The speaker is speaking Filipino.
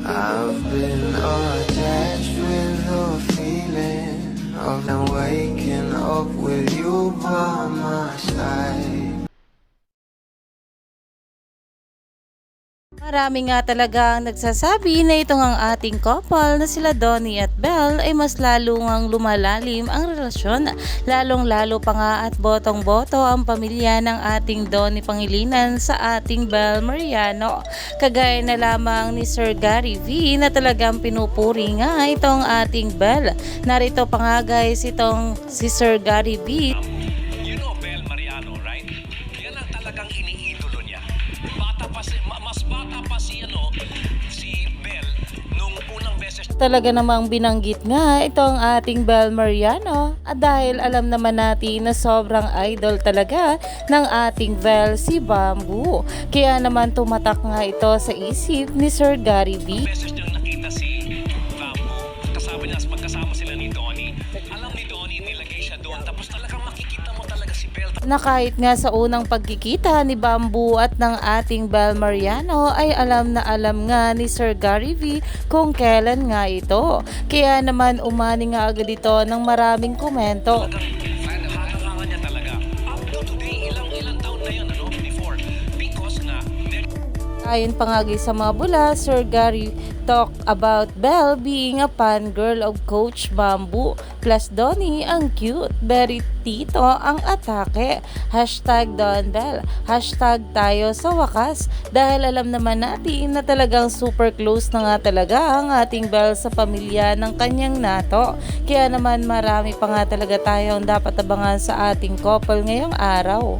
I've been attached with the feeling of now waking up with you by my side. Marami nga talaga ang nagsasabi na itong ang ating couple na sila Donnie at Belle ay mas lalo ngang lumalalim ang relasyon. Lalong-lalo pa nga at botong-boto ang pamilya ng ating Donnie Pangilinan sa ating Belle Mariano. Kagaya na lamang ni Sir Gary V na talagang pinupuri nga itong ating Belle. Narito pa nga guys itong si Sir Gary V. You know Belle Mariano, right? Yan ang talagang iniidolo niya. Mas bata pa si Belle nung unang beses. Talaga namang binanggit nga itong ating Belle Mariano at dahil alam naman natin na sobrang idol talaga ng ating Belle si Bamboo. Kaya naman tumatak nga ito sa isip ni Sir Gary V. Beses niyang nakita si Bamboo, magkasama sila ni Donnie. Alam ni Donnie nilagay siya doon tapos talagang makikita mo talaga si Belle. Na kahit nga sa unang pagkikita ni Bamboo at ng ating Belle Mariano ay alam na alam nga ni Sir Gary V kung kailan nga ito. Kaya naman umani nga agad ito ng maraming komento. Nakakakanga niya talaga. Up to today, ilang taon na yun, before. Because nga, Ayon pa nga sa mga bula, Sir Gary talk about Belle being a fan girl of Coach Bamboo. Plus Donnie ang cute, very tito ang atake. Hashtag Don Belle. Hashtag tayo sa wakas. Dahil alam naman natin na talagang super close na nga talaga ang ating Belle sa pamilya ng kanyang nato. Kaya naman marami pa nga talaga tayong dapat abangan sa ating couple ngayong araw.